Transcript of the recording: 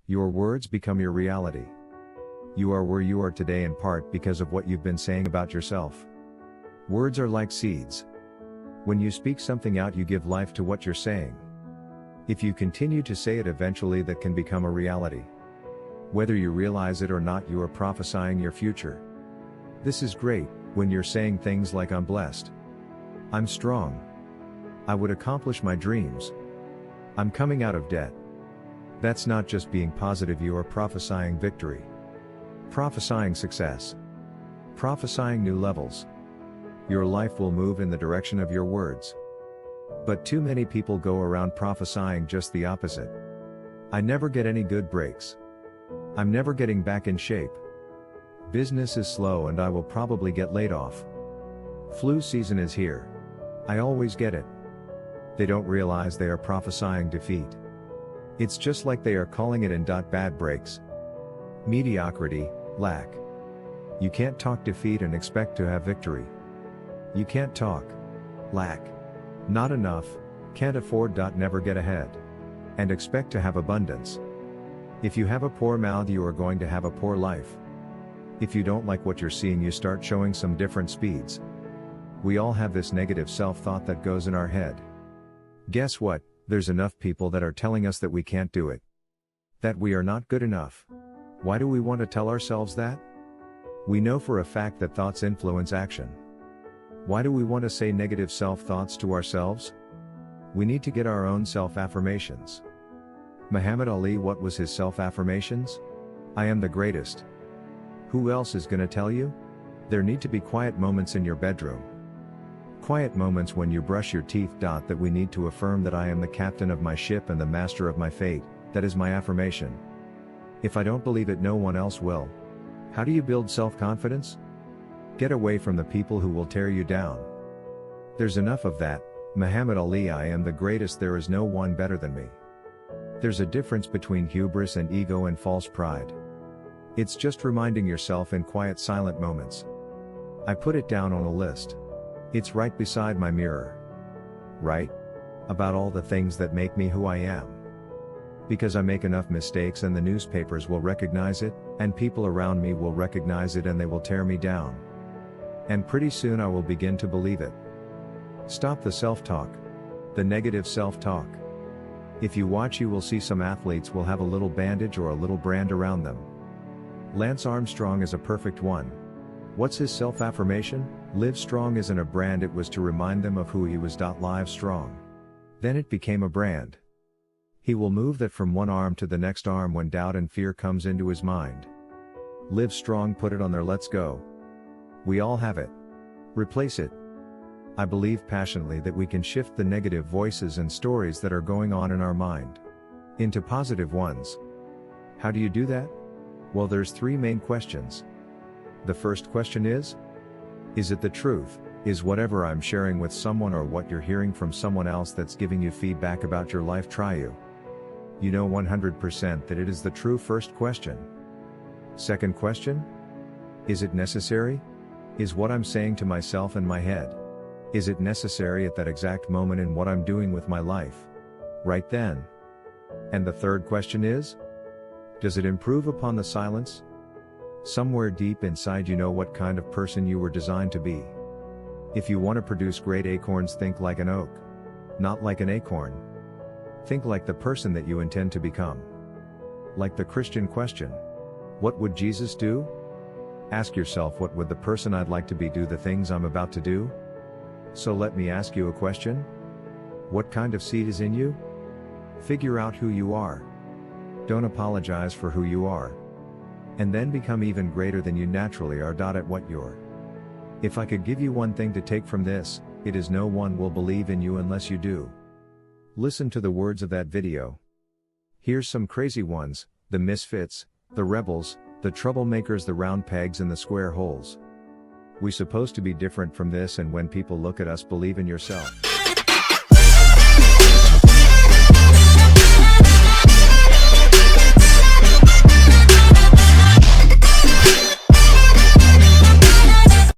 Your words become your reality. You are where you are today in part because of what you've been saying about yourself. Words are like seeds. When you speak something out, you give life to what you're saying. If you continue to say it, eventually that can become a reality. Whether you realize it or not, you are prophesying your future. This is great, when you're saying things like I'm blessed. I'm strong. I would accomplish my dreams. I'm coming out of debt. That's not just being positive, you are prophesying victory. Prophesying success. Prophesying new levels. Your life will move in the direction of your words. But too many people go around prophesying just the opposite. I never get any good breaks. I'm never getting back in shape. Business is slow and I will probably get laid off. Flu season is here. I always get it. They don't realize they are prophesying defeat. It's just like they are calling it in. Bad breaks. Mediocrity, lack. You can't talk defeat and expect to have victory. You can't talk lack, not enough, can't afford. Never get ahead. And expect to have abundance. If you have a poor mouth, you are going to have a poor life. If you don't like what you're seeing, you start showing some different speeds. We all have this negative self-thought that goes in our head. Guess what? There's enough people that are telling us that we can't do it. That we are not good enough. Why do we want to tell ourselves that? We know for a fact that thoughts influence action. Why do we want to say negative self-thoughts to ourselves? We need to get our own self-affirmations. Muhammad Ali, what was his self-affirmations? I am the greatest. Who else is gonna tell you? There need to be quiet moments in your bedroom. Quiet moments when you brush your teeth. That we need to affirm that I am the captain of my ship and the master of my fate. That is my affirmation. If I don't believe it, no one else will. How do you build self-confidence? Get away from the people who will tear you down. There's enough of that. Muhammad Ali, I am the greatest, there is no one better than me. There's a difference between hubris and ego and false pride. It's just reminding yourself in quiet, silent moments. I put it down on a list. It's right beside my mirror. Right? About all the things that make me who I am. Because I make enough mistakes and the newspapers will recognize it, and people around me will recognize it, and they will tear me down. And pretty soon I will begin to believe it. Stop the self-talk. The negative self-talk. If you watch, you will see some athletes will have a little bandage or a little brand around them. Lance Armstrong is a perfect one. What's his self-affirmation? Live strong isn't a brand, it was to remind them of who he was. Live strong. Then it became a brand. He will move that from one arm to the next arm when doubt and fear comes into his mind. Live strong, put it on there, let's go. We all have it. Replace it. I believe passionately that we can shift the negative voices and stories that are going on in our mind into positive ones. How do you do that? Well, there's three main questions. The first question is it the truth? Is whatever I'm sharing with someone or what you're hearing from someone else that's giving you feedback about your life? Try you. You know 100% that it is the true first question. Second question? Is it necessary? Is what I'm saying to myself in my head? Is it necessary at that exact moment in what I'm doing with my life? Right then. And the third question is? Does it improve upon the silence? Somewhere deep inside you know what kind of person you were designed to be. If you want to produce great acorns, think like an oak. Not like an acorn. Think like the person that you intend to become. Like the Christian question. What would Jesus do? Ask yourself, what would the person I'd like to be do the things I'm about to do? So let me ask you a question. What kind of seed is in you? Figure out who you are. Don't apologize for who you are. And then become even greater than you naturally are. At what you're. If I could give you one thing to take from this, it is no one will believe in you unless you do. Listen to the words of that video. Here's some crazy ones: the misfits, the rebels, the troublemakers, the round pegs and the square holes. We supposed to be different from this, and when people look at us, believe in yourself.